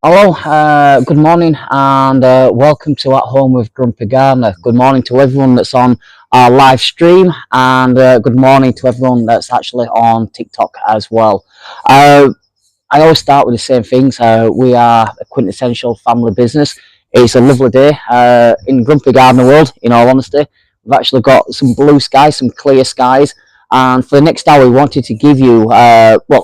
Hello, good morning, and welcome to At Home with Grumpy Gardener. Good morning to everyone that's on our live stream, and good morning to everyone that's actually on TikTok as well. I always start with the same things. We are a quintessential family business. It's a lovely day in Grumpy Gardener world, in all honesty. We've actually got some blue skies, some clear skies. And for the next hour, we wanted to give you,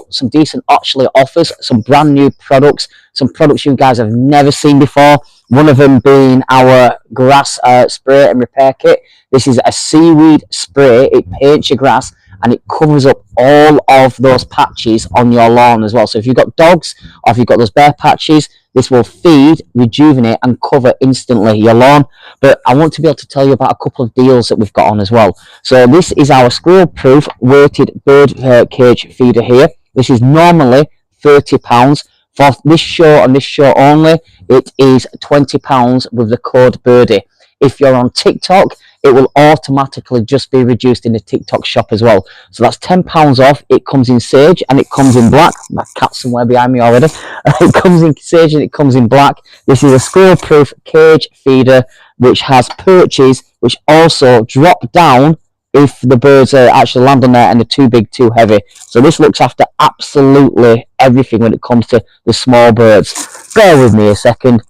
some decent actually offers, some brand new products, some products you guys have never seen before. One of them being our grass spray and repair kit. This is a seaweed spray. It paints your grass and it covers up all of those patches on your lawn as well. So if you've got dogs or if you've got those bare patches, this will feed, rejuvenate and cover instantly your lawn. But I want to be able to tell you about a couple of deals that we've got on as well. So this is our squirrel-proof weighted bird cage feeder here. This is normally £30. For this show and this show only, it is £20 with the code Birdie. If you're on TikTok, it will automatically just be reduced in the TikTok shop as well. So that's £10 off. It comes in sage and it comes in black. My cat's somewhere behind me already. It comes in sage and it comes in black. This is a squirrel-proof cage feeder which has perches which also drop down if the birds actually land on there and they're too big, too heavy. So this looks after absolutely everything when it comes to the small birds. Bear with me a second.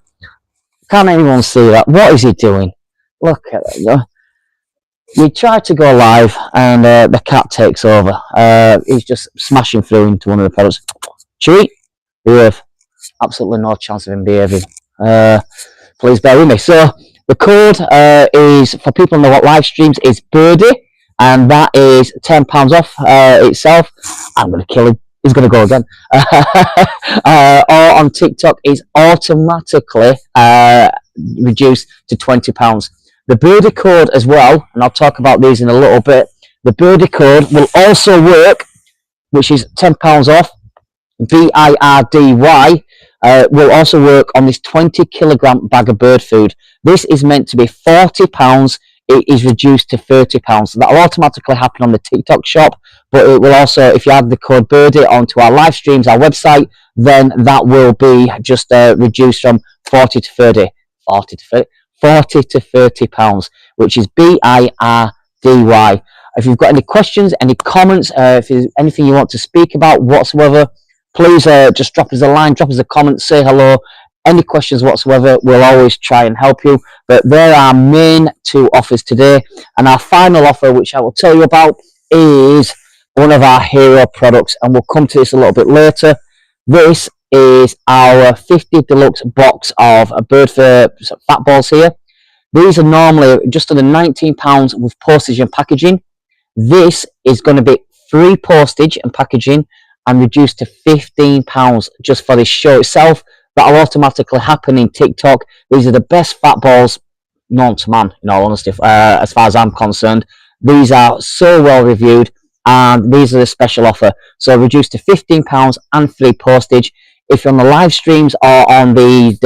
Can't anyone see that? What is he doing? Look at that. You try to go live and the cat takes over. He's just smashing through into one of the products. Chewy, behave. Absolutely no chance of him behaving. Please bear with me. So the code is, for people on the live streams, is Birdie, and that is £10 off itself. I'm going to kill him. He's going to go again. Or on TikTok, is automatically reduced to £20. The Birdie code as well, and I'll talk about these in a little bit. The Birdie code will also work, which is £10 off. BIRDY will also work on this 20 kilogram bag of bird food. This is meant to be £40. It is reduced to £30. So that will automatically happen on the TikTok shop, but it will also, if you add the code Birdie onto our live streams, our website, then that will be just reduced from 40 to 30. £40 to £30, which is BIRDY. If you've got any questions, any comments, if there's anything you want to speak about whatsoever, please just drop us a line, drop us a comment, say hello. Any questions whatsoever, we'll always try and help you. But there are our main two offers today. And our final offer, which I will tell you about, is one of our hero products. And we'll come to this a little bit later. This is our 50 deluxe box of bird fur fat balls here. These are normally just under £19 with postage and packaging. This is going to be free postage and packaging and reduced to £15 just for this show itself. That will automatically happen in TikTok. These are the best fat balls known to man, in all honesty, as far as I'm concerned. These are so well reviewed, and these are the special offer. So reduced to £15 and free postage. If you're on the live streams or on the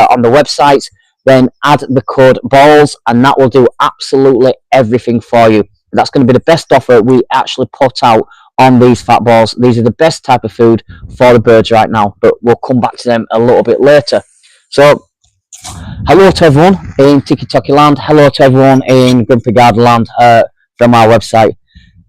on the websites, then add the code BALLS, and that will do absolutely everything for you. That's going to be the best offer we actually put out on these fat balls. These are the best type of food for the birds right now, but we'll come back to them a little bit later. So hello to everyone in Tiki land, hello to everyone in Grumpy Garden land from our website.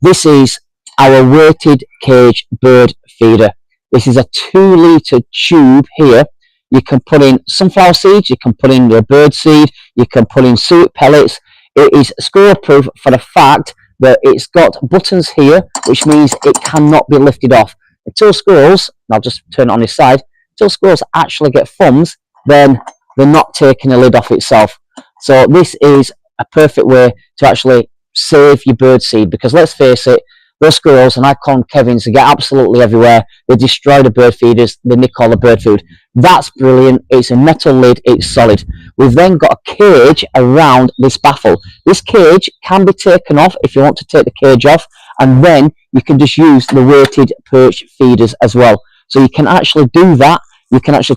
This is our weighted cage bird feeder. This is a 2-litre tube here. You can put in sunflower seeds, you can put in your bird seed, you can put in suet pellets. It is squirrel proof for the fact that it's got buttons here, which means it cannot be lifted off. Until squirrels, and I'll just turn it on this side, until squirrels actually get thumbs, then they're not taking the lid off itself. So this is a perfect way to actually save your bird seed, because let's face it, those squirrels, and I call them Kevins, they get absolutely everywhere. They destroy the bird feeders, they nick all the bird food. That's brilliant. It's a metal lid, it's solid. We've then got a cage around this baffle. This cage can be taken off if you want to take the cage off, and then you can just use the weighted perch feeders as well. So you can actually do that. You can actually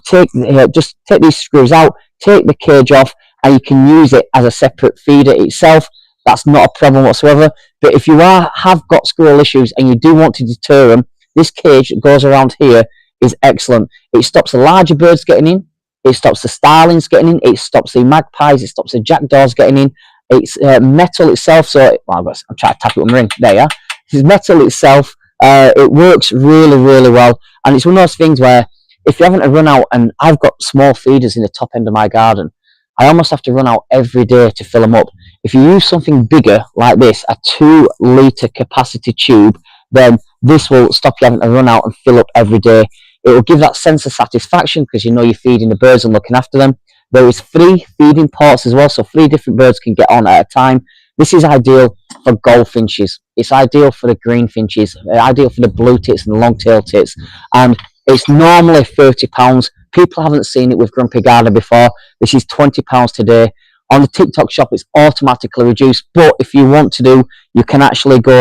just take these screws out, take the cage off, and you can use it as a separate feeder itself. That's not a problem whatsoever. But if you have got squirrel issues and you do want to deter them, this cage that goes around here is excellent. It stops the larger birds getting in. It stops the starlings getting in. It stops the magpies. It stops the jackdaws getting in. It's metal itself. So I'm trying to tap it on the ring. There you are. It's metal itself. It works really, really well. And it's one of those things where if you're having to run out, and I've got small feeders in the top end of my garden, I almost have to run out every day to fill them up. If you use something bigger like this, a 2-litre capacity tube, then this will stop you having to run out and fill up every day. It will give that sense of satisfaction because you know you're feeding the birds and looking after them. There is 3 feeding ports as well, so 3 different birds can get on at a time. This is ideal for goldfinches. It's ideal for the greenfinches, ideal for the blue tits and the long-tailed tits. And it's normally £30. People haven't seen it with Grumpy Gardener before. This is £20 today. On the TikTok shop, it's automatically reduced. But if you want to do, you can actually go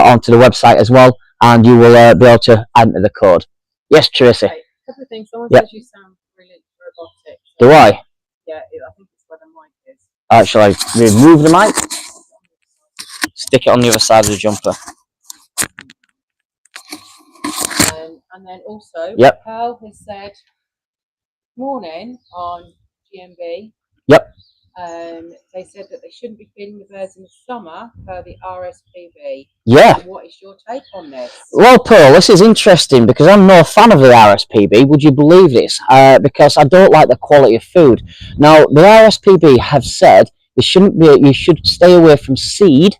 onto the website as well, and you will be able to enter the code. Yes, Tracy. Okay, a couple of things. Someone says you sound really robotic. Do I? Yeah, I think it's where the mic is. Shall I remove the mic? Stick it on the other side of the jumper. And then also, Yep. Pearl has said, morning on GMB. Yep. They said that they shouldn't be feeding the birds in the summer per the RSPB. Yeah. And what is your take on this? Well, Pearl, this is interesting because I'm no fan of the RSPB. Would you believe this? Because I don't like the quality of food. Now, the RSPB have said you should stay away from seed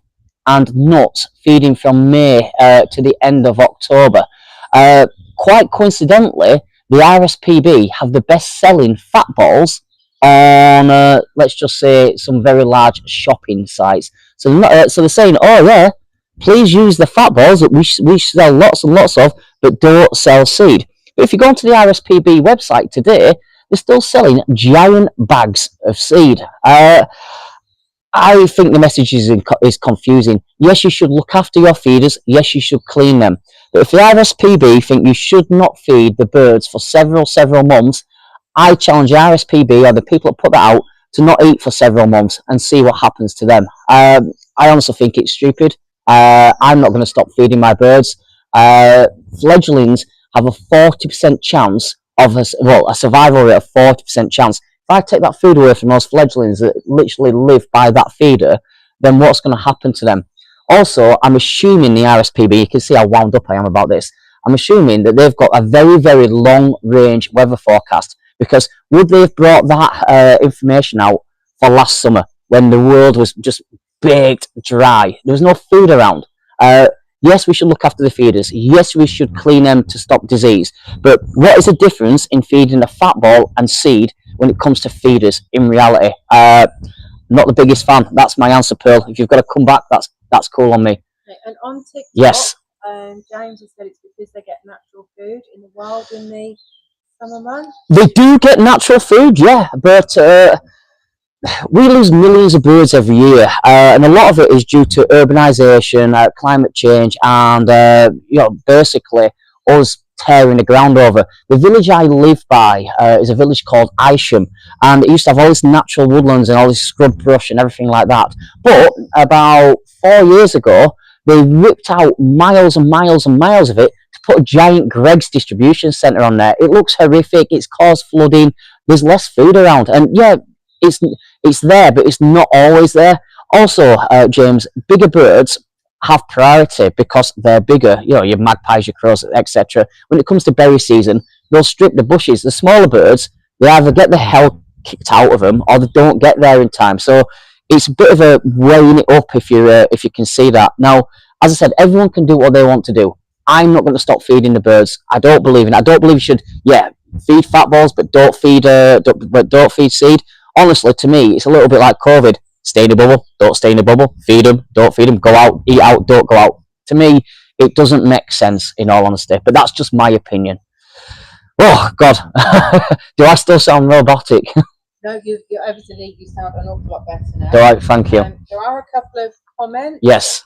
and nuts feeding from May to the end of October. Quite coincidentally, the RSPB have the best-selling fat balls on, let's just say, some very large shopping sites. So they're saying, oh yeah, please use the fat balls that we sell lots and lots of, but don't sell seed. But if you go onto the RSPB website today, they're still selling giant bags of seed. I think the message is confusing. Yes, you should look after your feeders. Yes, you should clean them. But if the RSPB think you should not feed the birds for several months, I challenge the RSPB or the people that put that out to not eat for several months and see what happens to them. I honestly think it's stupid. I'm not going to stop feeding my birds. Fledglings have a 40% chance of a survival rate of 40% chance. If I take that food away from those fledglings that literally live by that feeder, then what's going to happen to them? Also, I'm assuming the RSPB, you can see how wound up I am about this, I'm assuming that they've got a very, very long-range weather forecast, because would they have brought that information out for last summer when the world was just baked dry? There was no food around. Yes, we should look after the feeders. Yes, we should clean them to stop disease. But what is the difference in feeding a fat ball and seed when it comes to feeders in reality? Not the biggest fan. That's my answer, Pearl. If you've got to come back, that's cool on me. Okay, and on TikTok, yes. James has said it's because they get natural food in the wild in the summer months. They do get natural food, yeah, but we lose millions of birds every year, and a lot of it is due to urbanisation, climate change, and basically us tearing the ground over. The village I live by is a village called Isham, and it used to have all this natural woodlands and all this scrub brush and everything like that. But about 4 years ago, they ripped out miles and miles and miles of it to put a giant Greggs distribution centre on there. It looks horrific. It's caused flooding. There's less food around, and yeah, it's there, but it's not always there. Also, James, bigger birds have priority because they're bigger. You know, your magpies, your crows, etc. When it comes to berry season, they'll strip the bushes. The smaller birds, they either get the hell kicked out of them or they don't get there in time. So it's a bit of a weighing it up if you can see that. Now, as I said, everyone can do what they want to do. I'm not going to stop feeding the birds. I don't believe in it. I don't believe you should, feed fat balls, but don't feed seed. Honestly, to me, it's a little bit like COVID. Stay in a bubble, don't stay in a bubble. Feed them, don't feed them. Go out, eat out, don't go out. To me, it doesn't make sense, in all honesty. But that's just my opinion. Oh, God. Do I still sound robotic? No, you're evidently, you sound an awful lot better now. All right, thank you. There are a couple of comments. Yes.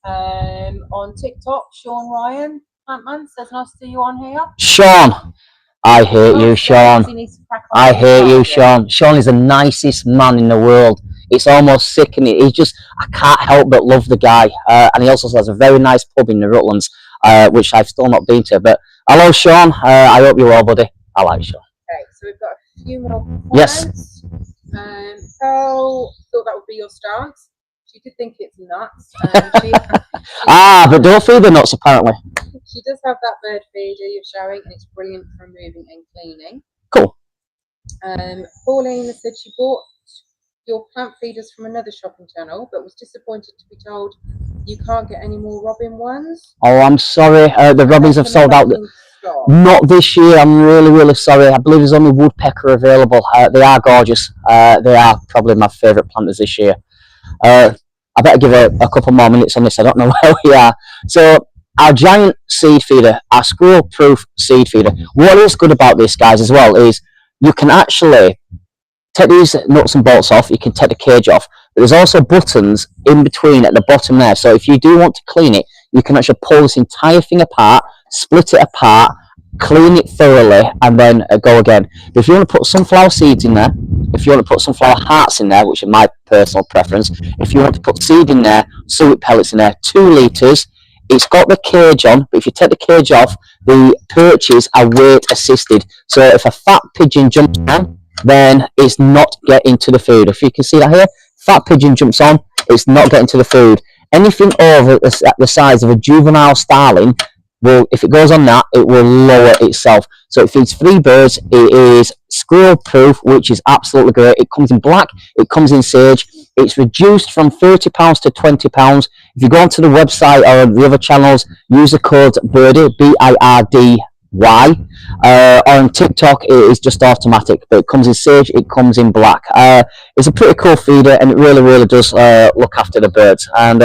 On TikTok, Sean Ryan, Plantman, says nice to see you on here. Sean. I hate you, Sean. I hate you, Sean. Sean is the nicest man in the world. It's almost sickening. I can't help but love the guy. And he also has a very nice pub in the Rutlands. which I've still not been to. But hello, Sean. I hope you're well, buddy. I like Sean. Okay, so we've got a few more comments. Yes. Pearl thought that would be your stance. She did think it's nuts. But don't feed the nuts, apparently. She does have that bird feeder you're showing, and it's brilliant for removing and cleaning. Cool. Pauline said she bought your plant feeders from another shopping channel, but was disappointed to be told you can't get any more robin ones. Oh, I'm sorry. The robins have sold out. Not this year. I'm really, really sorry. I believe there's only woodpecker available. They are gorgeous. They are probably my favourite planters this year. I better give a couple more minutes on this. I don't know where we are. So our giant seed feeder, our squirrel-proof seed feeder. What is good about this, guys, as well, is you can actually take these nuts and bolts off. You can take the cage off. But there's also buttons in between at the bottom there. So if you do want to clean it, you can actually pull this entire thing apart, split it apart, clean it thoroughly, and then go again. But if you want to put sunflower seeds in there, if you want to put sunflower hearts in there, which is my personal preference, if you want to put seed in there, suet pellets in there, 2 litres, it's got the cage on, but if you take the cage off, the perches are weight assisted. So if a fat pigeon jumps on, then it's not getting to the food. If you can see that here, fat pigeon jumps on, it's not getting to the food. Anything over the size of a juvenile starling, if it goes on that, it will lower itself. So it feeds 3 birds. It is squirrel proof, which is absolutely great. It comes in black, it comes in sage. It's reduced from £30 to £20. If you go onto the website or the other channels, use the code BIRDY, BIRDY. On TikTok it is just automatic, but it comes in sage, it comes in black. It's a pretty cool feeder, and it really does look after the birds. And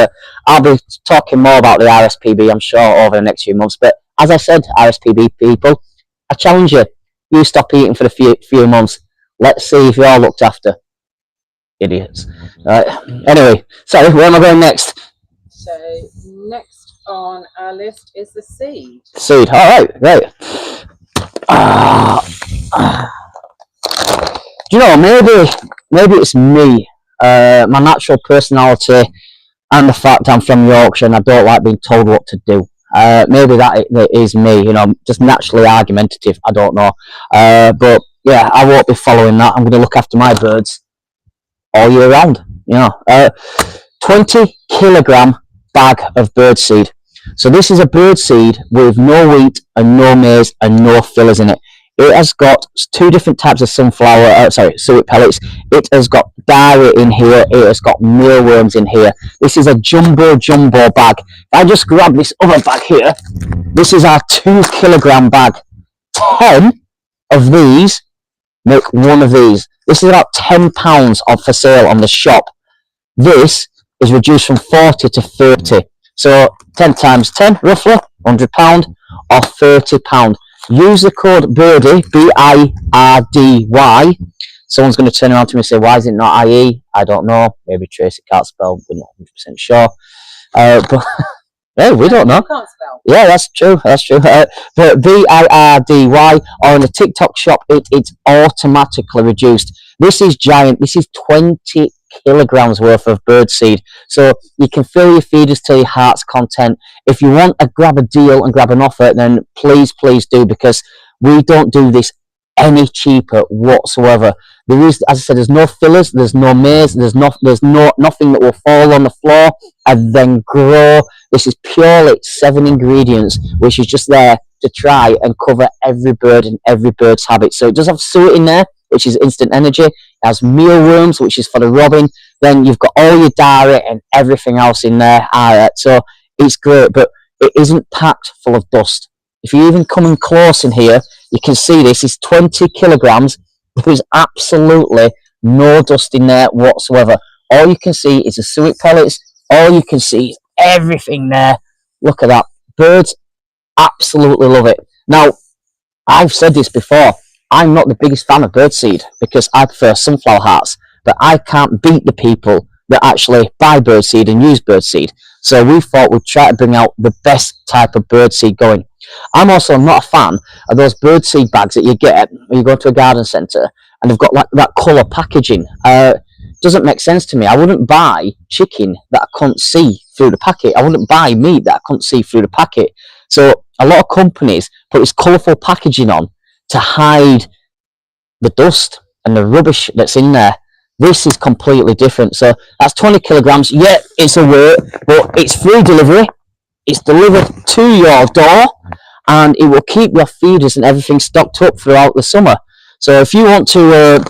I'll be talking more about the RSPB, I'm sure, over the next few months. But as I said, RSPB people, I challenge you stop eating for the few months. Let's see if you're all looked after. Idiots. Anyway, sorry, where am I going next? So next on our list is the seed. Seed, alright, right. Do you know, maybe it's me, my natural personality, and the fact I'm from Yorkshire and I don't like being told what to do. Maybe that is me, you know, just naturally argumentative, I don't know. But yeah, I won't be following that. I'm going to look after my birds all year round, you know. 20 kilogram bag of bird seed. So this is a bird seed with no wheat and no maize and no fillers in it. It has got 2 different types of suet pellets. It has got dairy in here. It has got mealworms in here. This is a jumbo bag. If I just grab this other bag here, this is our 2 kilogram bag. 10 of these make 1 of these. This is about £10 for sale on the shop. This is reduced from 40 to 30. So 10 times 10, roughly, £100 or £30. Use the code BIRDY, BIRDY. Someone's going to turn around to me and say, why is it not IE? I don't know. Maybe Tracy can't spell. We're not 100% sure. But hey, we don't know. Can't spell. Yeah, that's true. But BIRDY, or in the TikTok shop, it's automatically reduced. This is giant. This is 20 kilograms worth of bird seed. So you can fill your feeders to your heart's content. If you want to grab a deal and grab an offer, then please do, because we don't do this any cheaper whatsoever. There is, as I said, there's no fillers, there's no maize, there's nothing that will fall on the floor and then grow. This is purely 7 ingredients, which is just there to try and cover every bird and every bird's habit. So it does have suet in there, which is instant energy. It has mealworms, which is for the robin. Then you've got all your dairy and everything else in there. So it's great, but it isn't packed full of dust. If you even come in close in here, you can see this is 20 kilograms. There's absolutely no dust in there whatsoever. All you can see is the suet pellets. All you can see is everything there. Look at that. Birds absolutely love it. Now, I've said this before. I'm not the biggest fan of birdseed because I prefer sunflower hearts, but I can't beat the people that actually buy birdseed and use birdseed. So we thought we'd try to bring out the best type of birdseed going. I'm also not a fan of those birdseed bags that you get when you go to a garden centre and they've got like that colour packaging. Doesn't make sense to me. I wouldn't buy chicken that I couldn't see through the packet. I wouldn't buy meat that I couldn't see through the packet. So a lot of companies put this colourful packaging on to hide the dust and the rubbish that's in there. This is completely different. So that's 20 kilograms. Yeah, it's a weight, but it's free delivery. It's delivered to your door, and it will keep your feeders and everything stocked up throughout the summer. So if you want to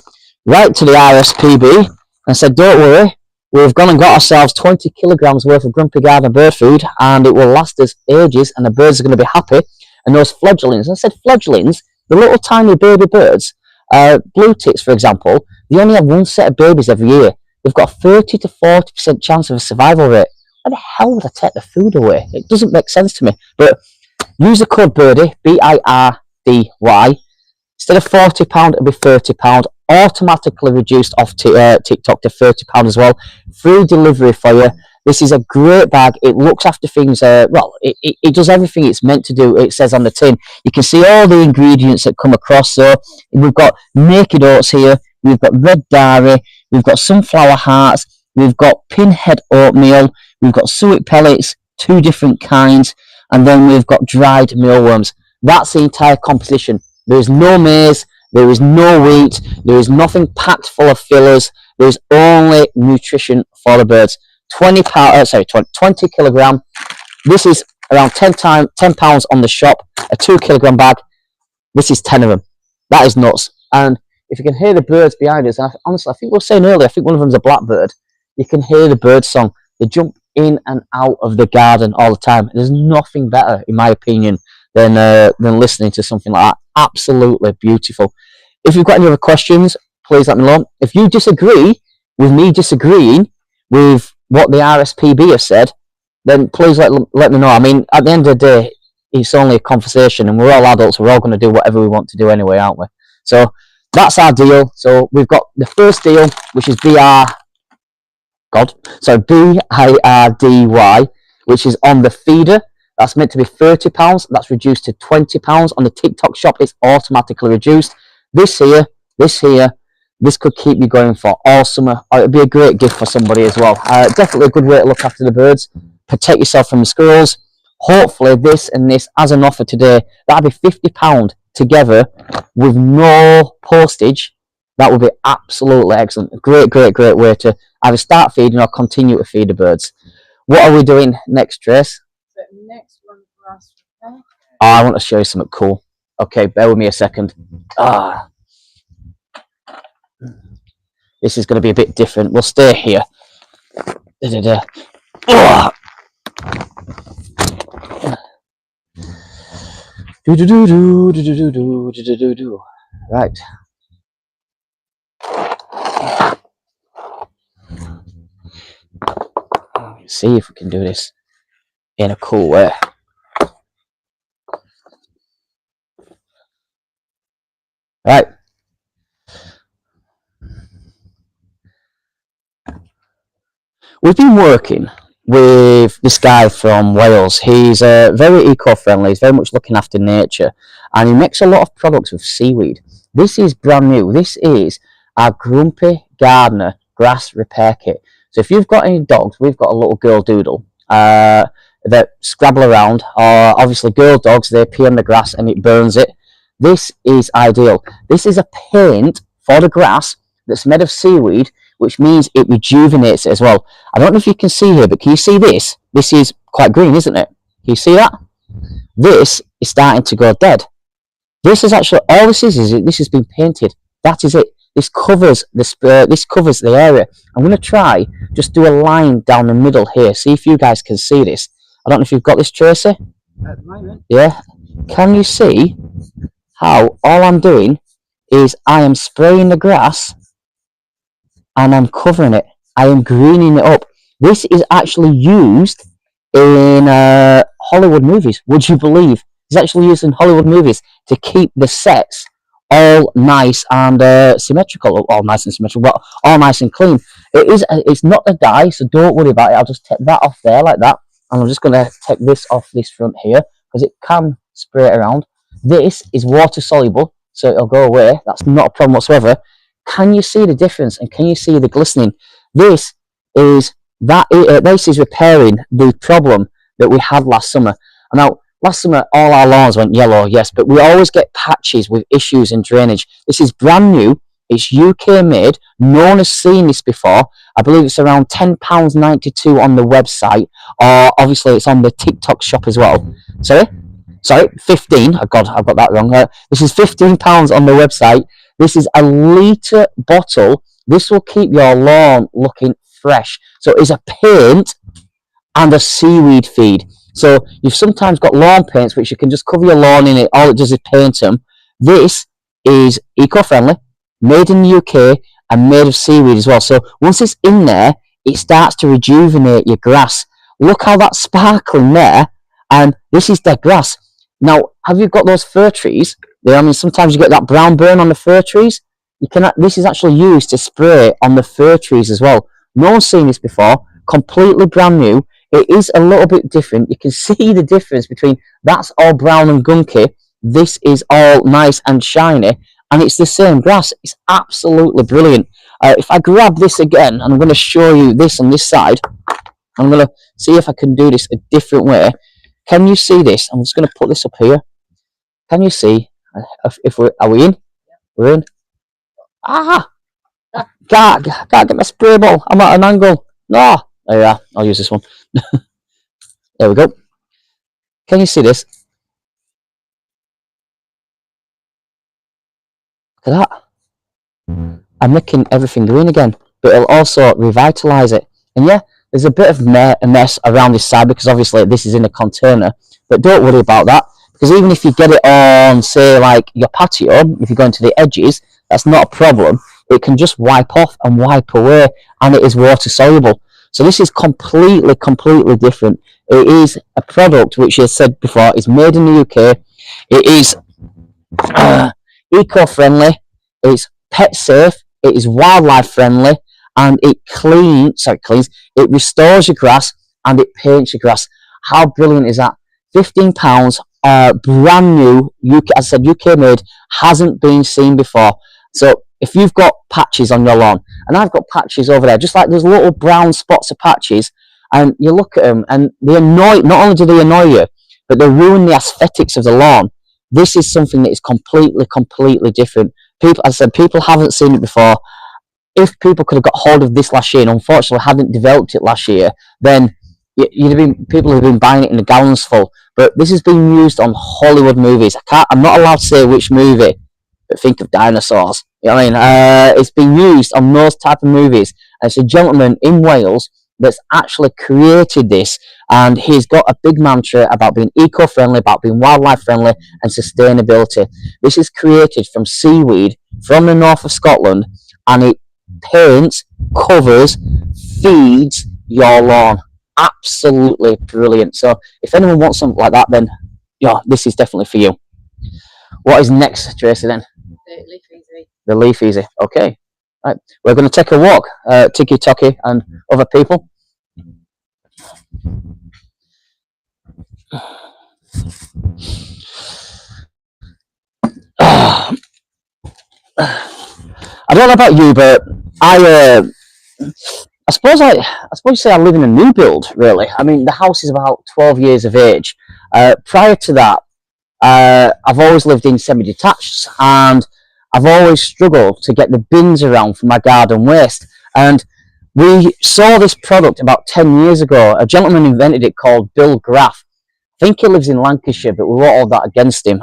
write to the RSPB and say, don't worry, we've gone and got ourselves 20 kilograms worth of Grumpy Gardener bird food, and it will last us ages, and the birds are going to be happy. And those fledglings, I said fledglings, the little tiny baby birds, blue tits, for example, they only have one set of babies every year. They've got a 30 to 40% chance of a survival rate. Why the hell would I take the food away? It doesn't make sense to me. But use the code BIRDY, BIRDY. Instead of £40, it'll be £30. Automatically reduced off TikTok to £30 as well. Free delivery for you. This is a great bag. It looks after things. It does everything it's meant to do. It says on the tin. You can see all the ingredients that come across. So we've got naked oats here. We've got red dairy. We've got sunflower hearts. We've got pinhead oatmeal. We've got suet pellets, 2 different kinds, and then we've got dried mealworms. That's the entire composition. There is no maize. There is no wheat. There is nothing packed full of fillers. There is only nutrition for the birds. 20 kilogram. This is around £10 on the shop. A 2 kilogram bag. This is 10 of them. That is nuts. And if you can hear the birds behind us, and honestly, I think we were saying earlier, I think one of them's a blackbird. You can hear the bird song. They jump in and out of the garden all the time. There's nothing better, in my opinion, than listening to something like that. Absolutely beautiful. If you've got any other questions, please let me know. If you disagree with me disagreeing with what the RSPB have said, then please let me know. I mean, at the end of the day, it's only a conversation, and we're all adults. We're all going to do whatever we want to do anyway, aren't we? So that's our deal. So we've got the first deal, which is BIRDY, which is on the feeder. That's meant to be £30. That's reduced to £20 on the TikTok shop. It's automatically reduced. This here, this could keep you going for all summer. Or it'd be a great gift for somebody as well. Definitely a good way to look after the birds. Protect yourself from the squirrels. Hopefully this and this as an offer today, that'd be £50 together with no postage. That would be absolutely excellent. A great way to either start feeding or continue to feed the birds. What are we doing next, Trace? So next one for us. Okay. Oh, I want to show you something cool. Okay, bear with me a second. This is going to be a bit different. We'll stay here. Right. Let's see if we can do this in a cool way. Right. We've been working with this guy from Wales. He's very eco-friendly. He's very much looking after nature, and he makes a lot of products with seaweed. This is brand new. This is our Grumpy Gardener grass repair kit. So if you've got any dogs, we've got a little girl doodle that scrabble around, or obviously girl dogs, they pee on the grass and it burns it. This is ideal. This is a paint for the grass that's made of seaweed, which means it rejuvenates it as well. I don't know if you can see here, but can you see this? This is quite green, isn't it? Can you see that? This is starting to go dead. This is actually, all this is this has been painted. That is it. This covers the area. I'm going to try just do a line down the middle here. See if you guys can see this. I don't know if you've got this, Tracy. At the moment. Yeah. Can you see how all I'm doing is I am spraying the grass and I'm covering it. I am greening it up. This is actually used in Hollywood movies. Would you believe? It's actually used in Hollywood movies to keep the sets all nice and symmetrical. All nice and symmetrical, but all nice and clean. It's not a dye, so don't worry about it. I'll just take that off there like that. And I'm just going to take this off this front here because it can spray it around. This is water soluble, so it'll go away. That's not a problem whatsoever. Can you see the difference, and can you see the glistening? This is repairing the problem that we had last summer. And now last summer all our lawns went yellow, yes, but we always get patches with issues in drainage. This is brand new. It's UK made. No one has seen this before. I believe it's around £10.92 on the website, or obviously it's on the TikTok shop as well. Sorry, 15. Oh God, I've got that wrong. This is £15 on the website. This is a litre bottle. This will keep your lawn looking fresh. So it's a paint and a seaweed feed. So you've sometimes got lawn paints which you can just cover your lawn in it. All it does is paint them. This is eco-friendly, made in the UK, and made of seaweed as well. So once it's in there, it starts to rejuvenate your grass. Look how that's sparkling there. And this is dead grass. Now, have you got those fir trees? I mean, sometimes you get that brown burn on the fir trees. This is actually used to spray on the fir trees as well. No one's seen this before. Completely brand new. It is a little bit different. You can see the difference between that's all brown and gunky. This is all nice and shiny. And it's the same grass. It's absolutely brilliant. If I grab this again, and I'm going to show you this on this side. I'm going to see if I can do this a different way. Can you see this? I'm just going to put this up here. Can you see? Are we in? We're in. Ah! Can't get my spray ball. I'm at an angle. No. There you are. I'll use this one. There we go. Can you see this? Look at that. I'm making everything green again, but it'll also revitalise it. And yeah, there's a bit of a mess around this side because obviously this is in a container, but don't worry about that, because even if you get it on, say, like your patio, if you go into the edges, that's not a problem. It can just wipe off and wipe away, and it is water soluble. So this is completely different. It is a product which, as I said before, is made in the UK. It is eco-friendly. It's pet safe. It is wildlife friendly, and it it restores your grass and it paints your grass. How brilliant is that? £15, brand new, UK, as I said, UK made, hasn't been seen before. So if you've got patches on your lawn, and I've got patches over there, just like there's little brown spots of patches, and you look at them and they annoy, not only do they annoy you, but they ruin the aesthetics of the lawn. This is something that is completely different. People, as I said, people haven't seen it before. If people could have got hold of this last year, and unfortunately hadn't developed it last year, then people have been buying it in the gallons full. But this has been used on Hollywood movies. I'm not allowed to say which movie, but think of dinosaurs. You know what I mean? It's been used on those type of movies. And it's a gentleman in Wales that's actually created this, and he's got a big mantra about being eco-friendly, about being wildlife friendly and sustainability. This is created from seaweed from the north of Scotland, and it paints, covers, feeds your lawn. Absolutely brilliant. So if anyone wants something like that, then yeah, this is definitely for you. What is next, Tracy, then? The Leaf Easy. The Leaf Easy. Okay. Right. We're going to take a walk, Tiki Toki and other people. I don't know about you, but I suppose you say I live in a new build, really. I mean, the house is about 12 years of age. Prior to that, I've always lived in semi-detached, and I've always struggled to get the bins around for my garden waste. And we saw this product about 10 years ago. A gentleman invented it called Bill Graff. I think he lives in Lancashire, but we wrote all that against him.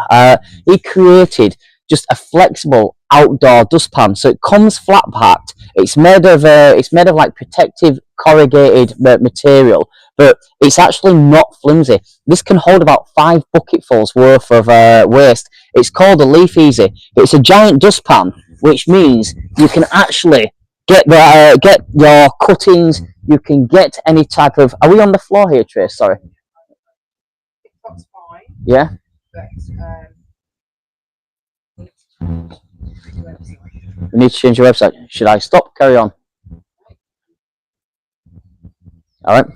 He created just a flexible outdoor dustpan. So it comes flat packed. It's made of like protective corrugated material, but it's actually not flimsy. This can hold about 5 bucketfuls worth of waste. It's called a Leaf Easy. It's a giant dustpan, which means you can actually get your cuttings. You can get any type of. Are we on the floor here, Trace? Sorry. That's fine. Yeah. But, we need to change your website. Should I stop? Carry on. All right.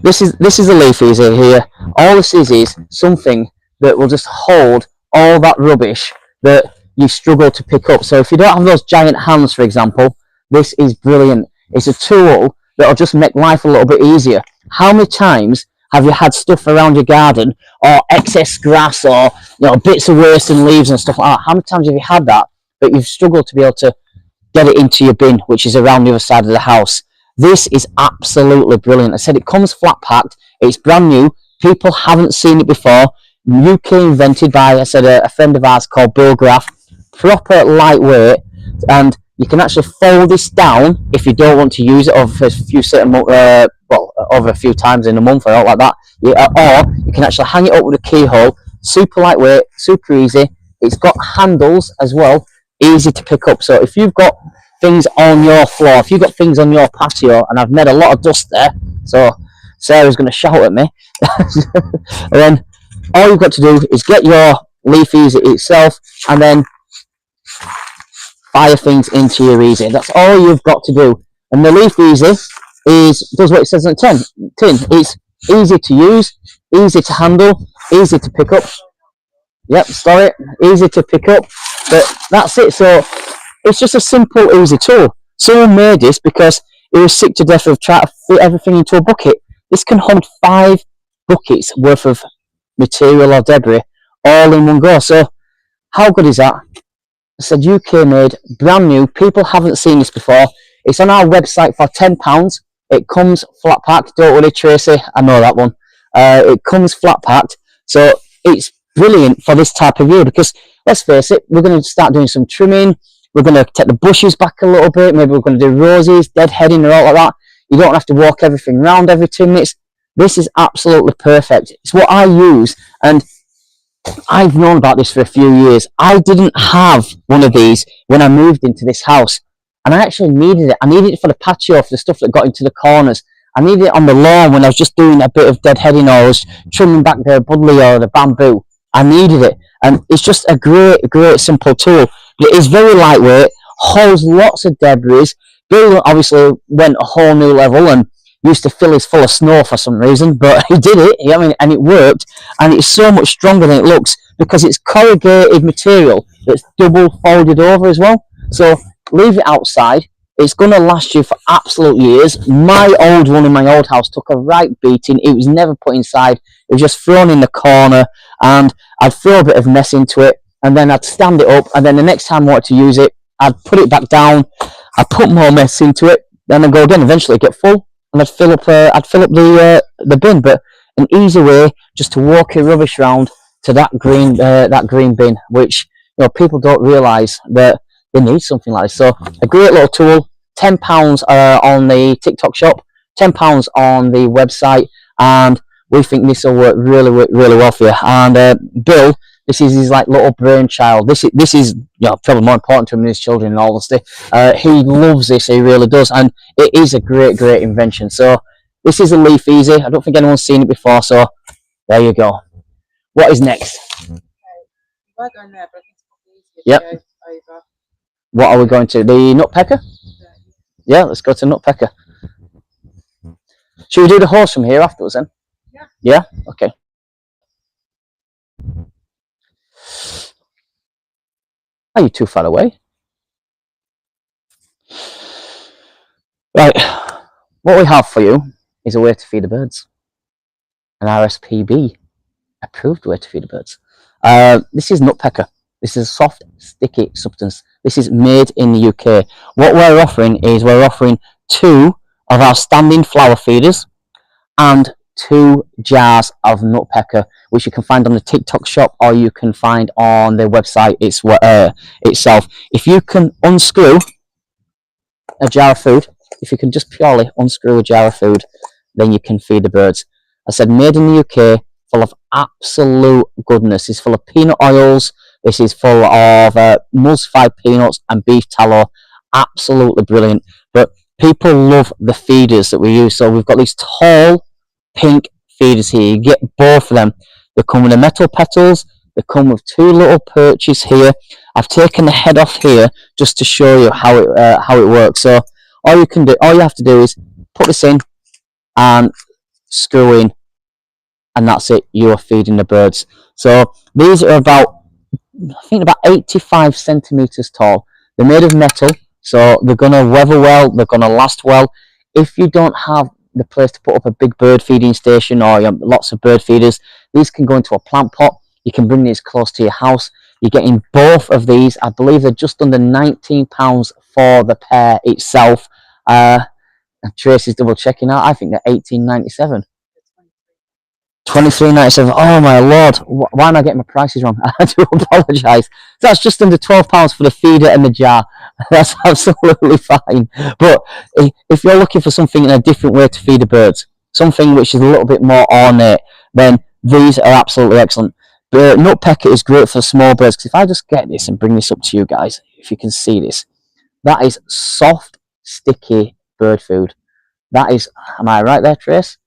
This is the Leaf Easy here. All this is something that will just hold all that rubbish that you struggle to pick up. So if you don't have those giant hands, for example, this is brilliant. It's a tool that'll just make life a little bit easier. How many times Have you had stuff around your garden, or excess grass, or bits of waste and leaves and stuff like that? How many times have you had that, but you've struggled to be able to get it into your bin, which is around the other side of the house? This is absolutely brilliant. I said it comes flat packed. It's brand new. People haven't seen it before. UK invented by, I said, a friend of ours called Bill Graff. Proper lightweight, and you can actually fold this down if you don't want to use it over a few over a few times in a month or all like that. Or you can actually hang it up with a keyhole. Super lightweight, super easy. It's got handles as well, easy to pick up. So if you've got things on your floor, if you've got things on your patio, and I've made a lot of dust there, so Sarah's going to shout at me. And then all you've got to do is get your leaf easy itself, and then fire things into your easy. That's all you've got to do. And the leaf easy does what it says on the tin. It's easy to use, easy to handle, easy to pick up. Yep, sorry, easy to pick up. But that's it. So it's just a simple, easy tool. Someone made this because he was sick to death of trying to fit everything into a bucket. This can hold 5 buckets worth of material or debris all in one go. So how good is that? I said UK made, brand new. People haven't seen this before. It's on our website for £10. It comes flat packed. Don't worry, Tracy, I know that one. It comes flat packed. So it's brilliant for this type of year, because let's face it, we're going to start doing some trimming. We're going to take the bushes back a little bit. Maybe we're going to do roses, deadheading, or all like that. You don't have to walk everything round every 2 minutes. This is absolutely perfect. It's what I use, and I've known about this for a few years. I didn't have one of these when I moved into this house, and I actually needed it. I needed it for the patio, for the stuff that got into the corners. I needed it on the lawn when I was just doing a bit of deadheading, or I was trimming back the buddleia or the bamboo. I needed it, and it's just a great simple tool. But it is very lightweight, holds lots of debris. Bill obviously went a whole new level and used to fill his full of snow for some reason, but he did it, and it worked, and it's so much stronger than it looks because it's corrugated material that's double folded over as well. So leave it outside, it's going to last you for absolute years. My old one in my old house took a right beating. It was never put inside, it was just thrown in the corner, and I'd throw a bit of mess into it, and then I'd stand it up, and then the next time I wanted to use it, I'd put it back down, I'd put more mess into it, then I'd go again, eventually get full, and I'd fill up the bin. But an easy way just to walk your rubbish round to that green bin, which people don't realise that they need something like this. So a great little tool. £10 on the TikTok shop, £10 on the website, and we think this will work really well for you. And Bill, this is his little brainchild. This is probably more important to him than his children, in all honesty. He loves this, he really does, and it is a great invention. So this is a leaf easy. I don't think anyone's seen it before, so there you go. What is next? Okay. We're going there, but I think it's probably easier Yep. to go over. What are we going to? The nutpecker? Yeah, let's go to nutpecker. Should we do the horse from here afterwards then? Yeah. Yeah? Okay. Are you too far away? Right. What we have for you is a way to feed the birds. An RSPB approved way to feed the birds. This is nutpecker. This is a soft, sticky substance. This is made in the UK. What we're offering is 2 of our standing flower feeders and 2 jars of nutpecker, which you can find on the TikTok shop, or you can find on the website itself. If you can unscrew a jar of food, if you can just purely unscrew a jar of food, then you can feed the birds. I said made in the UK, full of absolute goodness. It's full of peanut oils. This is full of emulsified peanuts and beef tallow. Absolutely brilliant. But people love the feeders that we use. So we've got these tall pink feeders here. You get both of them. They come with the metal petals. They come with 2 little perches here. I've taken the head off here just to show you how it works. So all you have to do is put this in and screw in, and that's it. You are feeding the birds. So these are about 85 centimeters tall. They're made of metal, so they're gonna weather well. They're gonna last well. If you don't have the place to put up a big bird feeding station or lots of bird feeders, these can go into a plant pot. You can bring these close to your house. You're getting both of these. I believe they're just under £19 for the pair itself. Tracy's double checking out. I think they're £18.97. £23.97. Oh my lord! Why am I getting my prices wrong? I do apologise. That's just under £12 for the feeder and the jar. That's absolutely fine. But if you're looking for something in a different way to feed the birds, something which is a little bit more ornate, then these are absolutely excellent. The Nutpecker is great for small birds, because if I just get this and bring this up to you guys, if you can see this, that is soft, sticky bird food. That is, am I right there, Trace?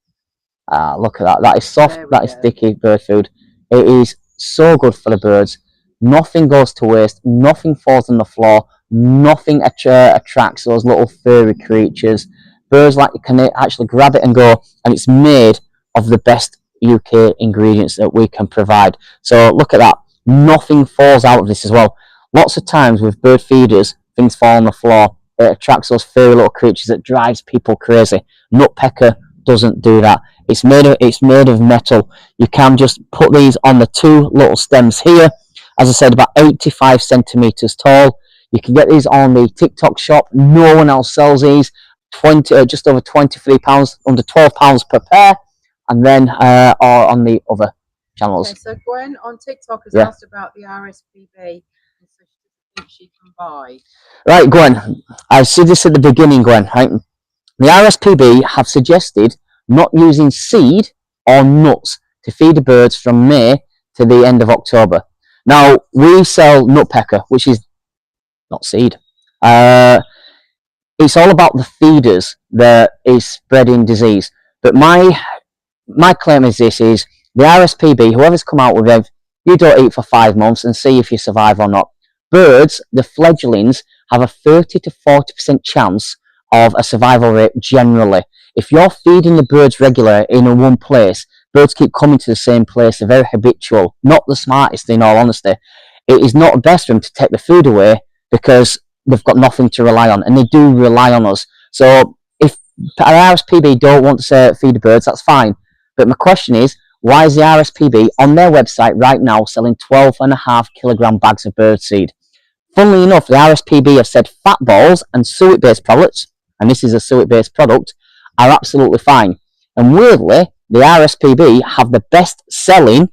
Look at that. That is soft, that is sticky bird food. It is so good for the birds. Nothing goes to waste. Nothing falls on the floor. Nothing attracts those little furry creatures. Birds can actually grab it and go, and it's made of the best UK ingredients that we can provide. So look at that. Nothing falls out of this as well. Lots of times with bird feeders, things fall on the floor. It attracts those furry little creatures that drives people crazy. Nutpecker doesn't do that. It's made of metal. You can just put these on the two little stems here. As I said, about 85 centimeters tall. You can get these on the TikTok shop. No one else sells these. Just over £23, under £12 per pair. And then or on the other channels. Okay, so Gwen on TikTok has asked about the RSPB, and so she thinks she can buy. Right, Gwen. I said this at the beginning, Gwen. Right? The RSPB have suggested not using seed or nuts to feed the birds from May to the end of October. Now, we sell Nutpecker, which is not seed. It's all about the feeders that is spreading disease. But my claim is this is the RSPB, whoever's come out with it, you don't eat for 5 months and see if you survive or not. Birds, the fledglings, have a 30 to 40% chance of a survival rate generally. If you're feeding the birds regular in one place, birds keep coming to the same place. They're very habitual. Not the smartest, in all honesty. It is not best for them to take the food away because they've got nothing to rely on, and they do rely on us. So if RSPB don't want to feed the birds, that's fine. But my question is, why is the RSPB on their website right now selling 12.5 kilogram bags of bird seed? Funnily enough, the RSPB have said fat balls and suet-based products, and this is a suet-based product, are absolutely fine. And weirdly, the RSPB have the best selling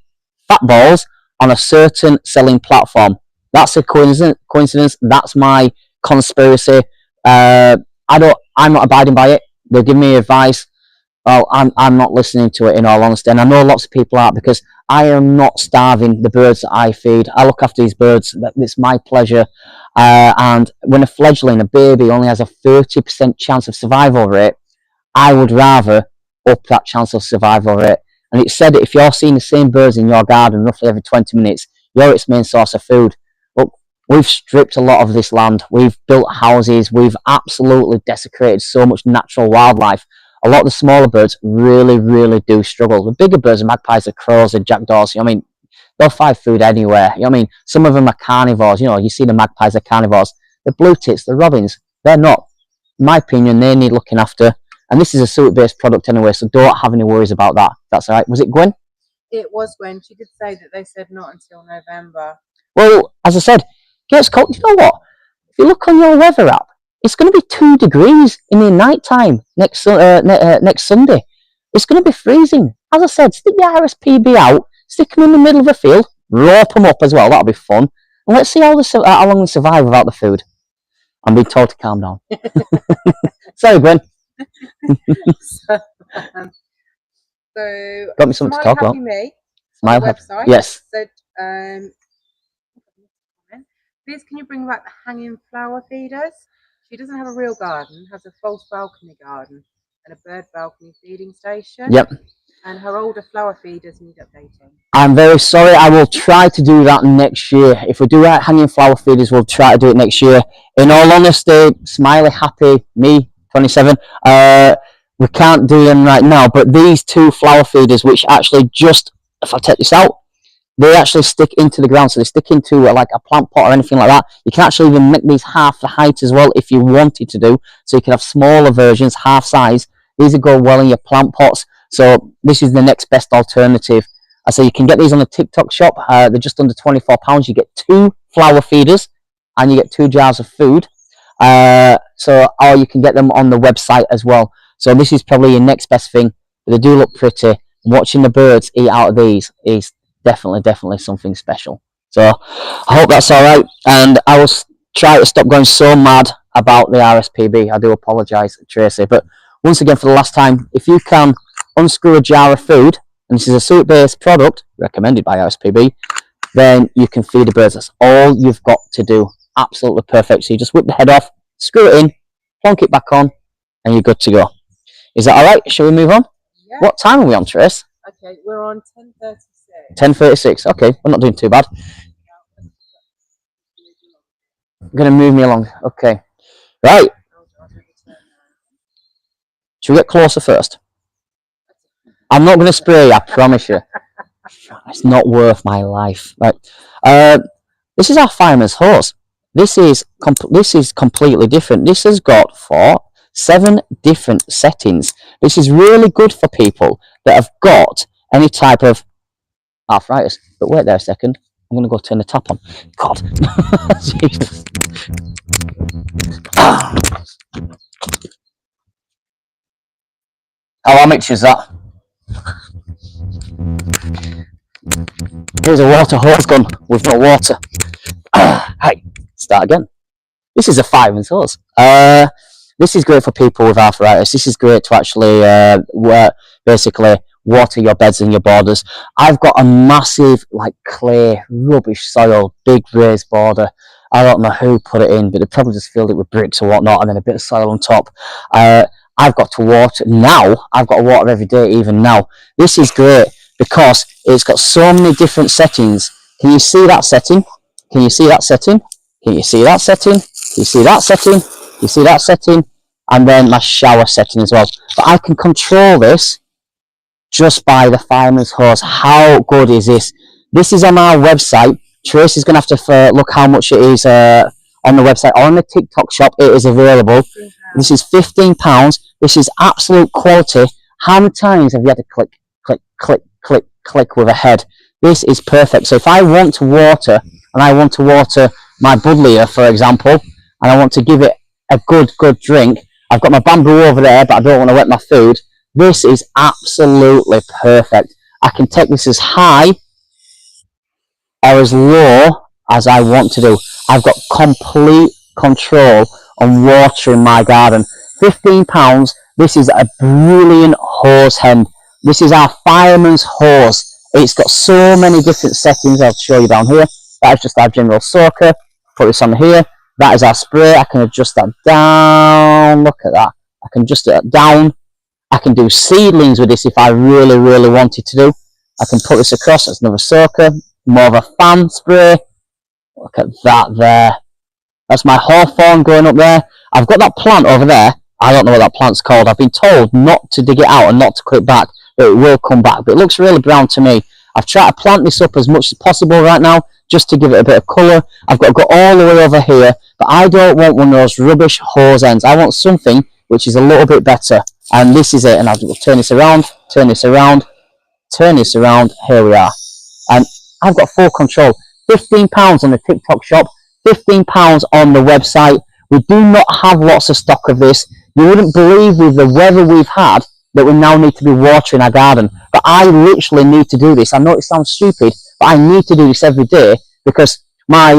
fat balls on a certain selling platform. That's a coincidence. That's my conspiracy. I'm not abiding by it. They give me advice. Well, I'm not listening to it, in all honesty, and I know lots of people are, because I am not starving the birds that I feed. I look after these birds. It's my pleasure. And when a fledgling, a baby, only has a 30% chance of survival rate, I would rather up that chance of survival rate. And it's said that if you're seeing the same birds in your garden roughly every 20 minutes, you're its main source of food. Look, we've stripped a lot of this land. We've built houses. We've absolutely desecrated so much natural wildlife. A lot of the smaller birds really, really do struggle. The bigger birds, the magpies, the crows, the jackdaws, they'll find food anywhere. Some of them are carnivores. You see the magpies, they're carnivores. The blue tits, the robins, they're not. In my opinion, they need looking after. And this is a suet-based product anyway, so don't have any worries about that. That's all right. Was it Gwen? It was Gwen. She did say that they said not until November. Well, as I said, gets cold. You know what? If you look on your weather app, it's going to be 2 degrees in the night time next Sunday. It's going to be freezing. As I said, stick the RSPB out, stick them in the middle of the field, rope them up as well. That'll be fun. And let's see how long they survive without the food. I'm being told to calm down. Sorry, Gwen. So got me something to talk about. Me, Smile Happy website. Yes. Said, please, can you bring back the hanging flower feeders? She doesn't have a real garden, has a false balcony garden and a bird balcony feeding station. Yep. And her older flower feeders need updating. I'm very sorry. I will try to do that next year. If we do hanging flower feeders, we'll try to do it next year. In all honesty, Smiley, Happy, me, 27, we can't do them right now. But these 2 flower feeders, which actually just, if I take this out, they actually stick into the ground. So they stick into like a plant pot or anything like that. You can actually even make these half the height as well if you wanted to do. So you can have smaller versions, half size. These go well in your plant pots. So this is the next best alternative. I say you can get these on the TikTok shop. They're just under £24. You get 2 flower feeders and you get 2 jars of food. Or you can get them on the website as well. So this is probably your next best thing. But they do look pretty. Watching the birds eat out of these is definitely something special. So I hope that's all right. And I will try to stop going so mad about the RSPB. I do apologise, Tracy. But once again, for the last time, if you can unscrew a jar of food, and this is a suet-based product recommended by RSPB, then you can feed the birds. That's all you've got to do. Absolutely perfect. So you just whip the head off, screw it in, plonk it back on, and you're good to go. Is that all right? Shall we move on? Yeah. What time are we on, Trace? Okay, we're on 10:36. 10:36. Okay, we're not doing too bad. Going to move me along. Okay. Right. Should we get closer first? I'm not going to spray you, I promise you. It's not worth my life. Right. This is our fireman's hose. This is completely different. This has got 7 different settings. This is really good for people that have got any type of arthritis. But wait there a second. I'm going to go turn the tap on. God. Jesus. How much is that? Here's a water hose gun with no water. Hey, start again. This is a fireman's hose. This is great for people with arthritis. This is great to actually basically water your beds and your borders. I've got a massive clay, rubbish soil, big raised border. I don't know who put it in, but they probably just filled it with bricks or whatnot, and then a bit of soil on top. I've got to water now. I've got to water every day, even now. This is great because it's got so many different settings. Can you see that setting? Can you see that setting? Can you see that setting? Can you see that setting? Can you see that setting? And then my shower setting as well. But I can control this just by the fireman's hose. How good is this? This is on our website. Tracy's going to have to look how much it is on the website or on the TikTok shop. It is available. This is £15. This is absolute quality. How many times have you had to click, click, click, click, click with a head? This is perfect. So if I want to water, and I want to water my buddleia, for example, and I want to give it a good drink, I've got my bamboo over there, but I don't want to wet my food. This is absolutely perfect. I can take this as high or as low as I want to do. I've got complete control on watering my garden. £15. This is a brilliant hose hem. This is our fireman's hose. It's got so many different settings. I'll show you down here. That is just our general soaker. Put this on here. That is our spray. I can adjust that down. Look at that. I can adjust it down. I can do seedlings with this if I really wanted to do. I can put this across. That's another soaker. More of a fan spray. Look at that there. That's my hawthorn going up there. I've got that plant over there. I don't know what that plant's called. I've been told not to dig it out and not to cut it back, but it will come back. But it looks really brown to me. I've tried to plant this up as much as possible right now, just to give it a bit of colour. I've got to go all the way over here, but I don't want one of those rubbish hose ends. I want something which is a little bit better. And this is it. And I'll turn this around, turn this around, turn this around. Here we are. And I've got full control. £15 on the TikTok shop, £15 on the website. We do not have lots of stock of this. You wouldn't believe with the weather we've had that we now need to be watering our garden. But I literally need to do this. I know it sounds stupid, but I need to do this every day because my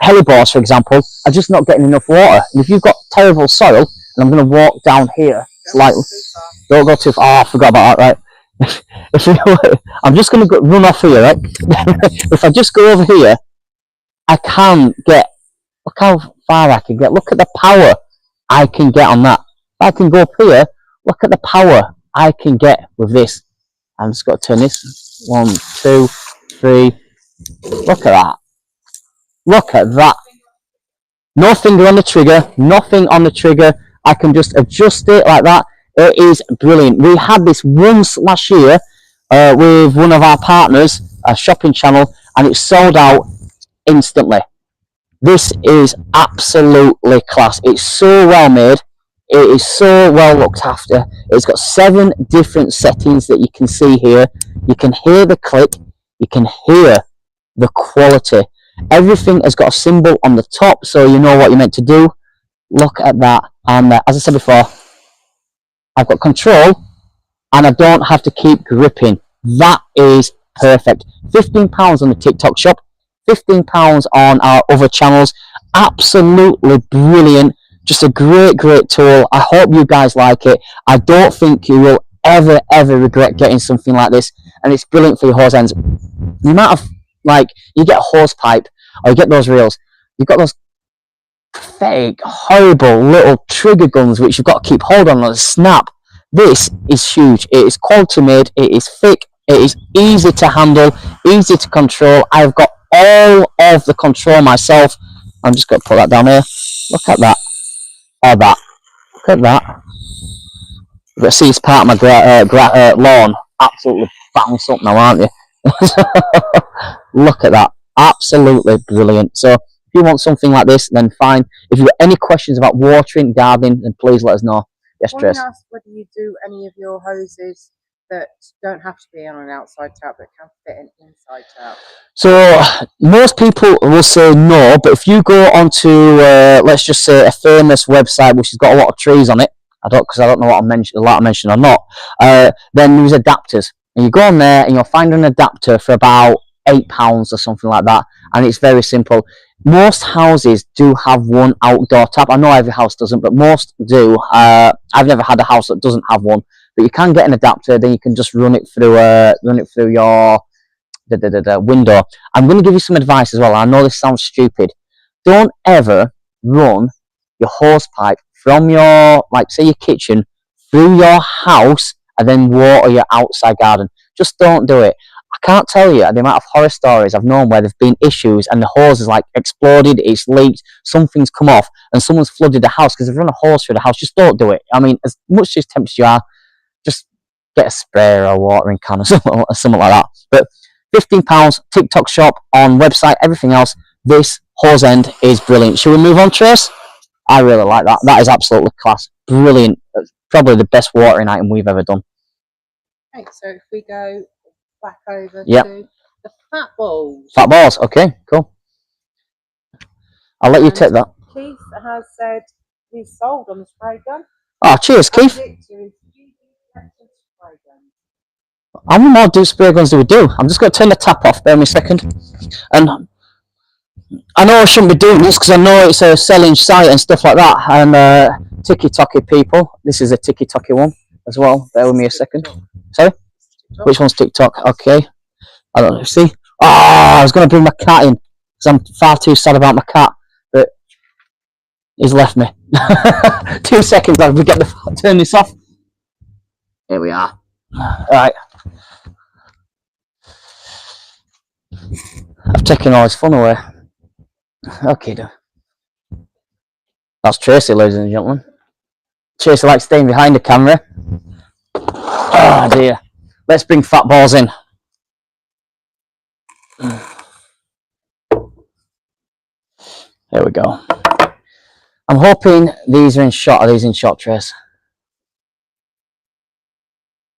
hellebores, for example, are just not getting enough water. And if you've got terrible soil, and I'm going to walk down here slightly. Don't go too far. Oh, I forgot about that, right? I'm just going to run off here, right? If I just go over here, I can get, look how far I can get. Look at the power I can get on that. If I can go up here, look at the power I can get with this. I'm just got to turn this. 1, 2, 3. Look at that. Look at that. No finger on the trigger. Nothing on the trigger. I can just adjust it like that. It is brilliant. We had this once last year with one of our partners, a shopping channel, and it sold out instantly. This is absolutely class. It's so well made. It is so well looked after. It's got 7 different settings that you can see here. You can hear the click, you can hear the quality. Everything has got a symbol on the top, so you know what you're meant to do. Look at that. And as I said before, I've got control and I don't have to keep gripping. That is perfect. £15 on the TikTok shop, £15 on our other channels. Absolutely brilliant. Just a great tool. I hope you guys like it. I don't think you will ever regret getting something like this, and it's brilliant for your hose ends. The amount of, like, you get a hose pipe or you get those reels, you've got those fake, horrible little trigger guns which you've got to keep hold on and snap. This is huge. It is quality made, it is thick, it is easy to handle, easy to control. I've got all of the control myself. I'm just going to put that down here. Look at that. Or that. Look at that. You've got to see it's part of my lawn. Absolutely bounce up now, aren't you? Look at that. Absolutely brilliant. So if you want something like this, then fine. If you've got any questions about watering, gardening, then please let us know. Yes, I Trace. want to ask whether you do any of your hoses that don't have to be on an outside tap but can fit an inside tap. So most people will say no, but if you go onto let's just say a famous website which has got a lot of trees on it, I don't know what I mentioned or not, then there's adapters, and you go on there and you'll find an adapter for about £8 or something like that, and it's very simple. Most houses do have one outdoor tap. I know every house doesn't, but most do. I've never had a house that doesn't have one, but you can get an adapter. Then you can just run it through your window. I'm going to give you some advice as well. I know this sounds stupid. Don't ever run your hose pipe from your, like, say your kitchen, through your house and then water your outside garden. Just don't do it. I can't tell you the amount of horror stories I've known where there've been issues and the hose is like exploded, it's leaked, something's come off, and someone's flooded the house because they've run a hose through the house. Just don't do it. I mean, as much as tempted you are, just get a sprayer or a watering can or something like that. But £15, TikTok shop, on website, everything else. This hose end is brilliant. Should we move on, Trace? I really like that. That is absolutely class. Brilliant. Probably the best watering item we've ever done. Okay, so if we go back over Yep. to the fat balls. Fat balls. Okay, cool. I'll let you take that. Keith has said he's sold on the spray gun. Oh, cheers, Keith. How many more spray guns do we do? I'm just going to turn the tap off. Bear me a second. And I know I shouldn't be doing this because I know it's a selling site and stuff like that. And Tiki-Toki people. This is a Tiki-Toki one as well. Bear with me a second. Sorry? Which one's TikTok? Okay. I don't know. See? Oh, I was going to bring my cat in because I'm far too sad about my cat. But he's left me. 2 seconds. I'll turn this off. Here we are. Right. I've taken all his fun away. Okay, that's Tracy, ladies and gentlemen. Tracy likes staying behind the camera. Oh dear. Let's bring fat balls in. There we go. I'm hoping these are in shot. Are these in shot, Trace?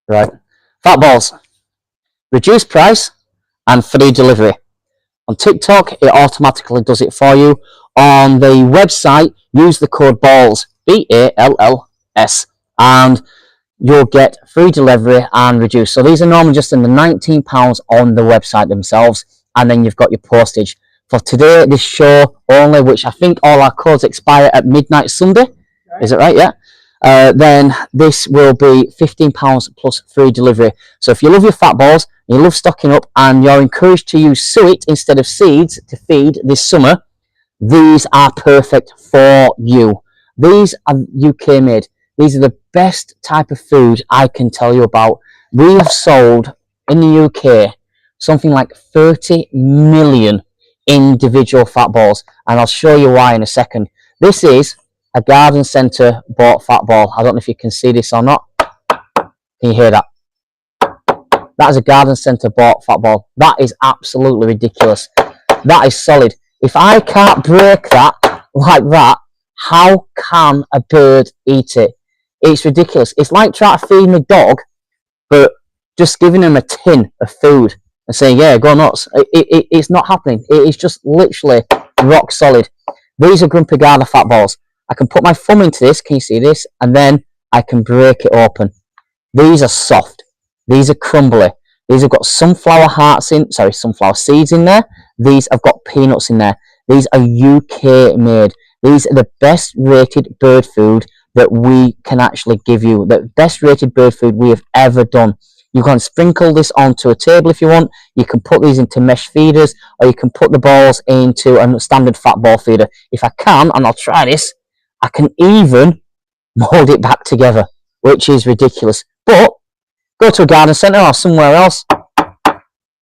Right. Fat balls. Reduced price and free delivery. On TikTok, it automatically does it for you. On the website, use the code BALLS, BALLS, and you'll get free delivery and reduced. So these are normally just in the £19 on the website themselves, and then you've got your postage. For today, this show only, which I think all our codes expire at midnight Sunday. Right. Is it right? Yeah. Then this will be £15 plus free delivery. So if you love your fat balls, you love stocking up, and you're encouraged to use suet instead of seeds to feed this summer, these are perfect for you. These are UK made. These are the best type of food I can tell you about. We have sold in the UK something like 30 million individual fat balls, and I'll show you why in a second. This is a garden centre bought fat ball. I don't know if you can see this or not. Can you hear that? That is a garden centre bought fat ball. That is absolutely ridiculous. That is solid. If I can't break that like that, How can a bird eat it? It's ridiculous. It's like trying to feed a dog, but just giving him a tin of food and saying, yeah, go nuts. It's not happening. It is just literally rock solid. These are Grumpy Garda fat balls. I can put my thumb into this, can you see this? And then I can break it open. These are soft. These are crumbly. These have got sunflower seeds in there. These have got peanuts in there. These are UK made. These are the best rated bird food that we can actually give you. The best rated bird food we have ever done. You can sprinkle this onto a table if you want. You can put these into mesh feeders, or you can put the balls into a standard fat ball feeder. If I can, and I'll try this, I can even mold it back together, which is ridiculous. But go to a garden centre or somewhere else.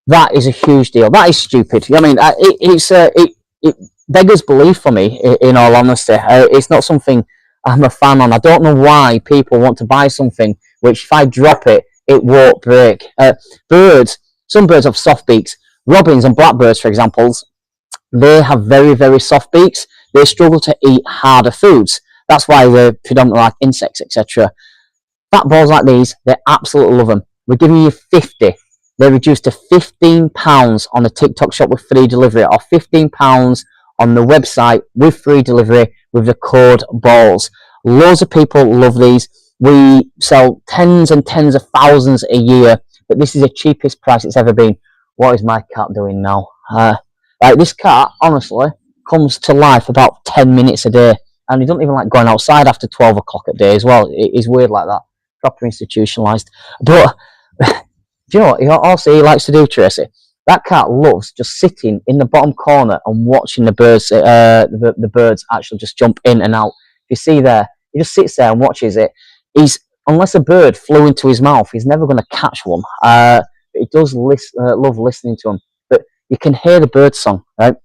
That is a huge deal. That is stupid. I mean, it beggars belief for me, in all honesty. It's not something I'm a fan on. I don't know why people want to buy something which, if I drop it, it won't break. Some birds have soft beaks. Robins and blackbirds, for example, they have very, very soft beaks. They struggle to eat harder foods. That's why they're predominantly like insects, etc. Fat balls like these, they absolutely love them. We're giving you 50. They're reduced to £15 on the TikTok shop with free delivery, or £15 on the website with free delivery with the code BALLS. Loads of people love these. We sell tens and tens of thousands a year, but this is the cheapest price it's ever been. What is my cat doing now? Like, this cat, honestly, comes to life about 10 minutes a day, and he doesn't even like going outside after 12 o'clock at day as well. It is weird like that. Proper institutionalised. But do you know what he likes to do, Tracy? That cat loves just sitting in the bottom corner and watching the birds, the birds actually just jump in and out. If you see there, he just sits there and watches it. Unless a bird flew into his mouth, he's never going to catch one. He does love listening to them. But you can hear the bird song, right?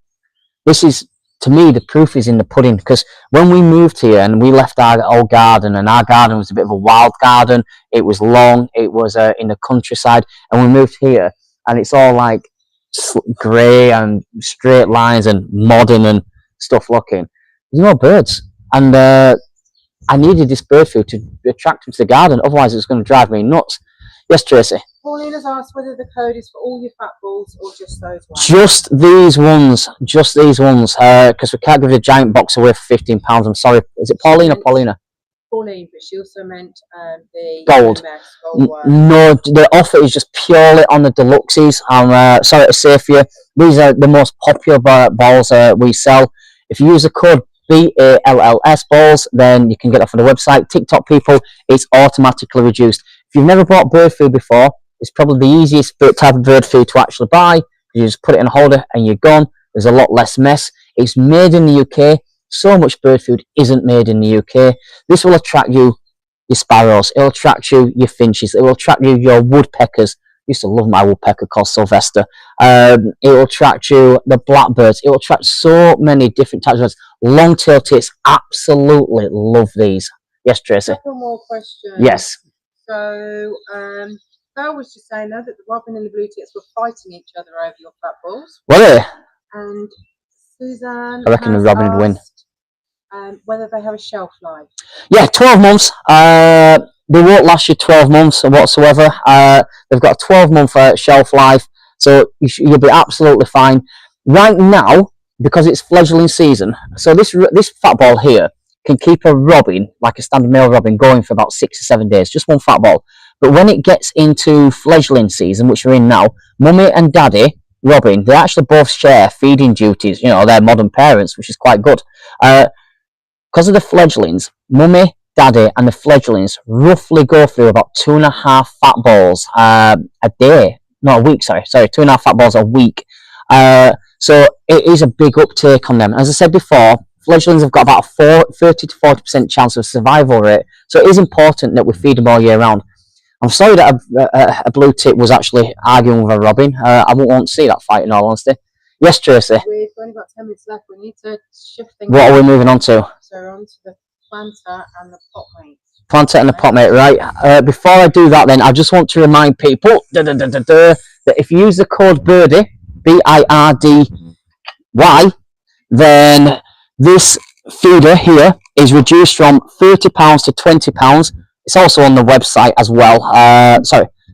This is, to me, the proof is in the pudding. Because when we moved here and we left our old garden, and our garden was a bit of a wild garden, it was long, it was in the countryside, and we moved here, and it's all like grey and straight lines and modern and stuff looking. There's no birds. And I needed this bird food to attract them to the garden, otherwise it's going to drive me nuts. Yes, Tracy? Pauline has asked whether the code is for all your fat balls or just those ones. Just these ones, because we can't give you a giant box away for £15. I'm sorry. Is it Pauline or Paulina? Pauline, but she also meant the gold. No, the offer is just purely on the deluxes. I'm sorry to say for you, these are the most popular balls we sell. If you use the code BALLS balls, then you can get that from the website. TikTok people, it's automatically reduced. If you've never bought bird food before, it's probably the easiest type of bird food to actually buy. You just put it in a holder and you're gone. There's a lot less mess. It's made in the UK. So much bird food isn't made in the UK. This will attract you your sparrows. It'll attract you your finches. It will attract you your woodpeckers. I used to love my woodpecker called Sylvester. It will attract you the blackbirds. It will attract so many different types of birds. Long-tailed tits, absolutely love these. Yes, Tracy? A couple more questions. Yes. So, Carl was just saying that the robin and the blue tits were fighting each other over your fat balls. Were they? And Suzanne, I reckon the robin would win. Whether they have a shelf life. Yeah, 12 months. They won't last you 12 months whatsoever. They've got a 12-month shelf life, so you'll be absolutely fine. Right now, because it's fledgling season, so this fat ball here can keep a robin, like a standard male robin, going for about 6 or 7 days, just one fat ball. But when it gets into fledgling season, which we're in now, mummy and daddy robin, they actually both share feeding duties. You know, they're modern parents, which is quite good. Because of the fledglings, mummy, daddy, and the fledglings roughly go through about 2.5 fat balls a day. No, a week, sorry, 2.5 fat balls a week. So it is a big uptake on them. As I said before, fledglings have got about a 30 to 40% chance of survival rate. So it is important that we feed them all year round. I'm sorry that a blue tit was actually arguing with a robin. I won't want to see that fight, in all honesty. Yes, Tracy? We've only got 10 minutes left. We need to shift things. What are we moving on to? So we're on to the planter and the pot mate. Planter and the pot mate, right? Before I do that, then, I just want to remind people that if you use the code BIRDY, BIRDY, then this feeder here is reduced from £30 to £20. It's also on the website as well.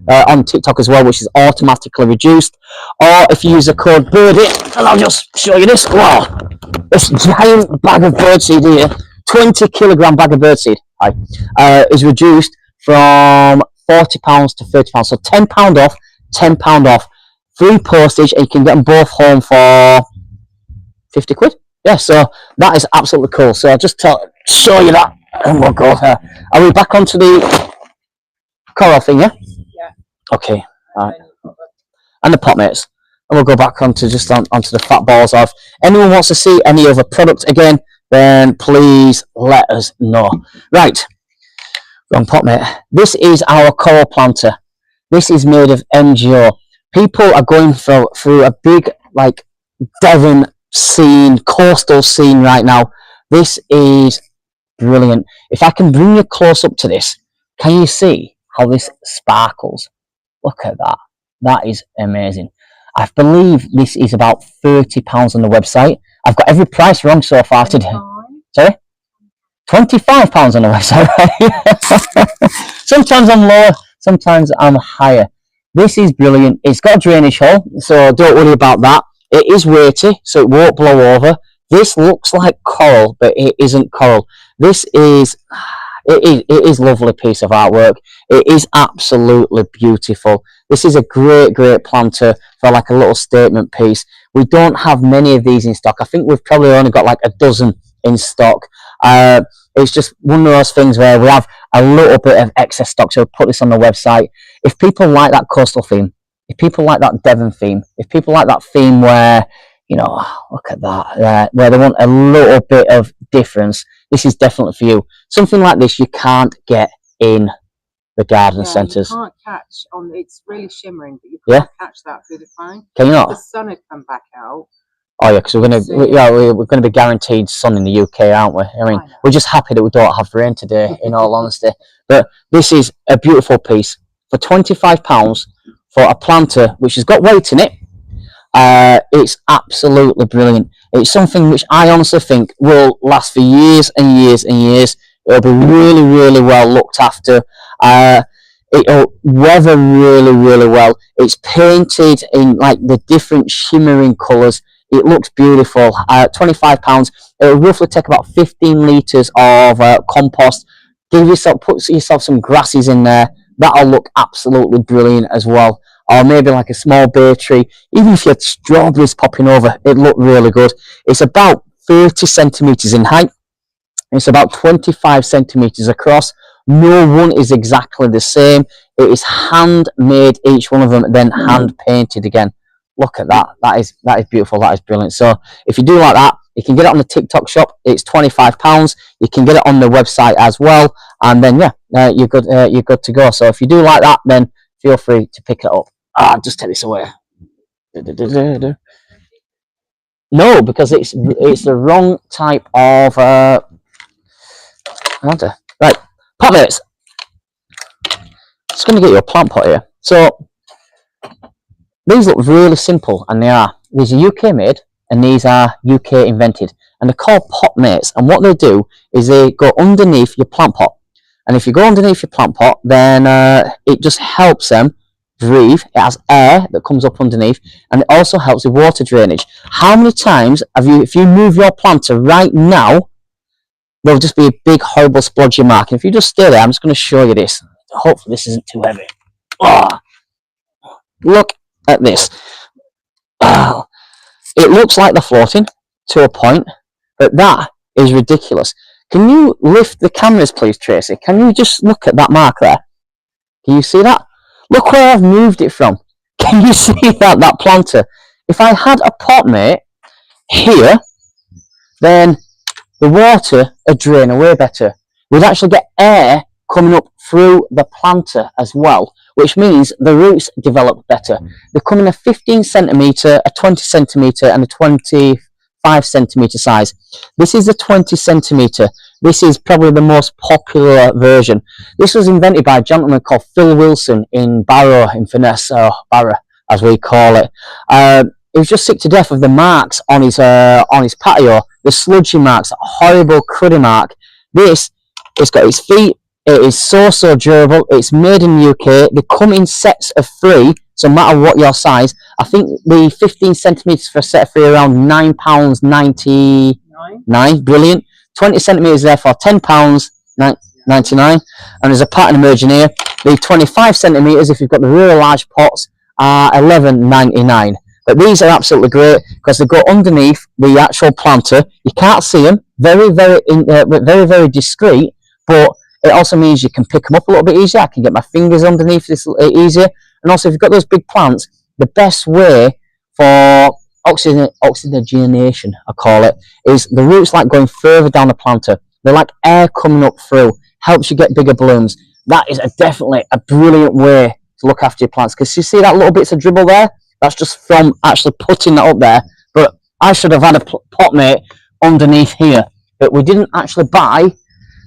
On TikTok as well, which is automatically reduced. Or if you use the code BIRDIE, and I'll just show you this. Wow, this giant bag of birdseed here, 20 kilogram bag of birdseed, is reduced from £40 to £30. So £10 off, £10 off, free postage, and you can get them both home for 50 quid. Yeah, so that is absolutely cool. So I'll just show you that, and we'll go there. Are we back onto the coral thing, yeah? Yeah. Okay, right. And the pot mates. And we'll go back onto onto the fat balls. If anyone wants to see any other product again, then please let us know. Right, wrong pot mate. This is our coral planter. This is made of MgO. People are going through a big, like, Devon scene, coastal scene right now. This is brilliant. If I can bring you close up to this, can you see how this sparkles? Look at that. That is amazing. I believe this is about £30 on the website. I've got every price wrong so far today. Sorry? £25 on the website. Sometimes I'm lower, sometimes I'm higher. This is brilliant. It's got a drainage hole, so don't worry about that. It is weighty, so it won't blow over. This looks like coral, but it isn't coral. This is... It is a lovely piece of artwork. It is absolutely beautiful. This is a great planter for like a little statement piece. We don't have many of these in stock. I think we've probably only got like a dozen in stock. It's just one of those things where we have a little bit of excess stock, so we'll put this on the website. If people like that coastal theme, if people like that Devon theme, if people like that theme where, you know, look at that, where they want a little bit of difference, this is definitely for you. Something like this you can't get in the garden centres. You can't catch on. It's really shimmering, but you can't catch that through the phone. Can you not? The sun had come back out. Oh yeah, because we're gonna be guaranteed sun in the UK, aren't we? I mean, we're just happy that we don't have rain today, in all honesty. But this is a beautiful piece for £25 for a planter which has got weight in it. It's absolutely brilliant. It's something which I honestly think will last for years and years and years. It'll be really, really well looked after. It'll weather really, really well. It's painted in like the different shimmering colours. It looks beautiful. £25. It'll roughly take about 15 litres of compost. Put yourself some grasses in there. That'll look absolutely brilliant as well. Or maybe like a small bay tree. Even if you had strawberries popping over, it'd look really good. It's about 30 centimetres in height. It's about 25 centimetres across. No one is exactly the same. It is handmade, each one of them, then hand painted again. Look at that. That is beautiful. That is brilliant. So if you do like that, you can get it on the TikTok shop. It's £25. You can get it on the website as well. And then you're good. You're good to go. So if you do like that, then feel free to pick it up. Just take this away. No, because it's the wrong type of right, pot mates. Just going to get you a plant pot here. So these look really simple, and they are. These are UK made, and these are UK invented, and they're called pot mates. And what they do is they go underneath your plant pot, and if you go underneath your plant pot, then it just helps them breathe. It has air that comes up underneath, and it also helps with water drainage. How many times have you, if you move your planter right now, there'll just be a big horrible splodgy mark. And if you just stay there, I'm just going to show you this. Hopefully this isn't too heavy. Look at this. It looks like they're floating to a point, but that is ridiculous. Can you lift the cameras, please, Tracy? Can you just look at that mark there? Can you see that? Look where I've moved it from. Can you see that planter? If I had a pot mate here, then the water would drain away better. We'd actually get air coming up through the planter as well, which means the roots develop better. They come in a 15 centimetre, a 20 centimetre and a 25 centimetre size. This is a 20 centimetre. This is probably the most popular version. This was invented by a gentleman called Phil Wilson in Barrow, in Finesse, or Barrow as we call it. he was just sick to death of the marks on his patio, the sludgy marks, that horrible cruddy mark. This, it's got its feet. It is so durable. It's made in the UK. They come in sets of 3, so no matter what your size. I think the 15 centimeters for a set of 3 are around £9.99. Brilliant. 20 centimeters there for £10.99. And there's a pattern emerging here. The 25 centimeters, if you've got the really large pots, are £11.99. But these are absolutely great because they go underneath the actual planter. You can't see them. Very discreet, but it also means you can pick them up a little bit easier. I can get my fingers underneath this easier. And also, if you've got those big plants, the best way for oxygenation, I call it, is the roots like going further down the planter. They're like air coming up through. Helps you get bigger blooms. That is definitely a brilliant way to look after your plants. Because you see that little bits of dribble there? That's just from actually putting that up there. But I should have had a pot mate underneath here. But we didn't actually buy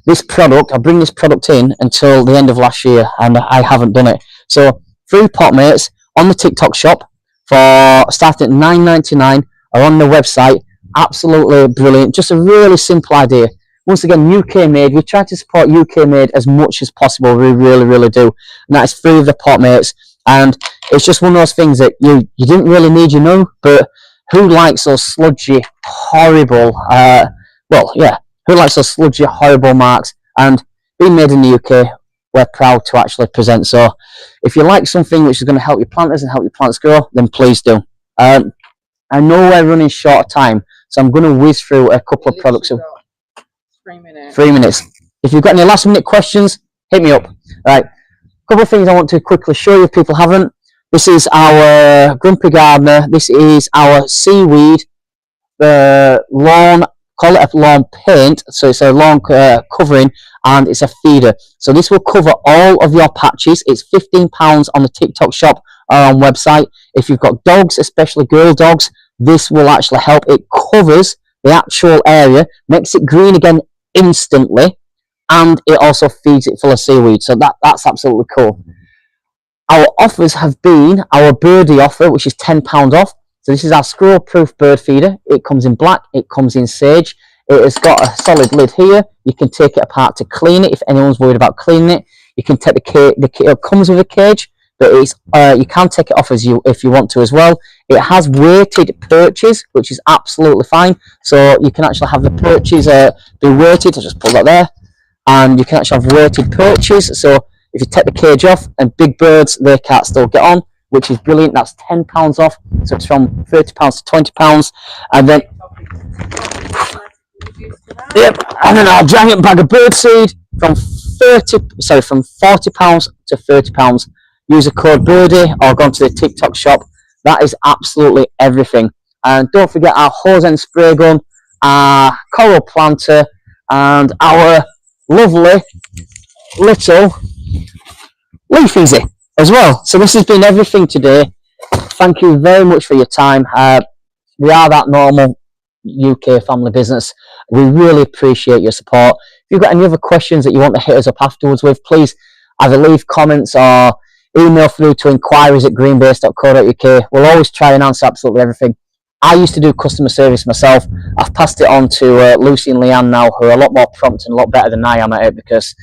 this product. I bring this product in until the end of last year, and I haven't done it. So 3 pot mates on the TikTok shop for starting at £9.99 or on the website. Absolutely brilliant. Just a really simple idea. Once again, UK made. We try to support UK made as much as possible. We really do. And that is 3 of the pot mates. And it's just one of those things that you didn't really need, but who likes those sludgy, horrible, who likes those sludgy, horrible marks? And being made in the UK, we're proud to actually present. So if you like something which is going to help your planters and help your plants grow, then please do. I know we're running short of time, so I'm going to whiz through a couple of products. 3 minutes. 3 minutes. If you've got any last minute questions, hit me up. Right. Couple of things I want to quickly show you if people haven't. This is our Grumpy Gardener. This is our seaweed lawn, call it a lawn paint. So it's a lawn covering, and it's a feeder. So this will cover all of your patches. It's £15 on the TikTok shop or on website. If you've got dogs, especially girl dogs, this will actually help. It covers the actual area, makes it green again instantly, and it also feeds it full of seaweed. So that's absolutely cool. Our offers have been our birdie offer, which is £10 off. So this is our squirrel proof bird feeder. It comes in black, it comes in sage. It has got a solid lid here. You can take it apart to clean it if anyone's worried about cleaning it. You can take the cage. It comes with a cage, but it's you can take it off if you want to as well. It has weighted perches, which is absolutely fine. So you can actually have the perches be weighted. I'll just pull that there. And you can actually have weighted perches. So if you take the cage off and big birds, they can't still get on, which is brilliant. That's £10 off. So it's from £30 to £20. And then, yep, and then our giant bag of birdseed from £40 to £30. Use the code Birdie or go onto the TikTok shop. That is absolutely everything. And don't forget our hose and spray gun, our coral planter, and our lovely little leaf easy as well. So this has been everything today. Thank you very much for your time. We are that normal UK family business. We really appreciate your support. If you've got any other questions that you want to hit us up afterwards with, please either leave comments or email through to inquiries@greenbase.co.uk. We'll always try and answer absolutely everything. I used to do customer service myself. I've passed it on to Lucy and Leanne now, who are a lot more prompt and a lot better than I am at it, because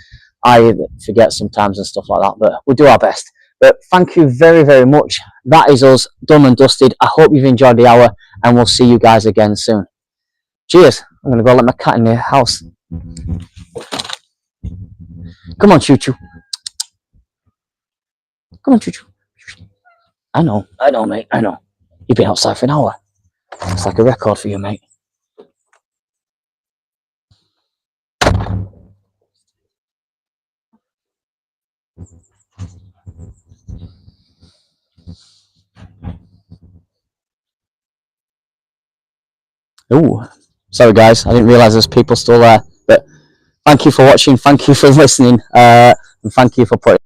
I forget sometimes and stuff like that, but we do our best. But thank you very, very much. That is us done and dusted. I hope you've enjoyed the hour, and we'll see you guys again soon. Cheers. I'm going to go let my cat in the house. Come on, Choo Choo. Come on, Choo Choo. I know, mate, I know. You've been outside for an hour. It's like a record for you, mate. Ooh, sorry guys, I didn't realise there's people still there. But thank you for watching, thank you for listening, and thank you for putting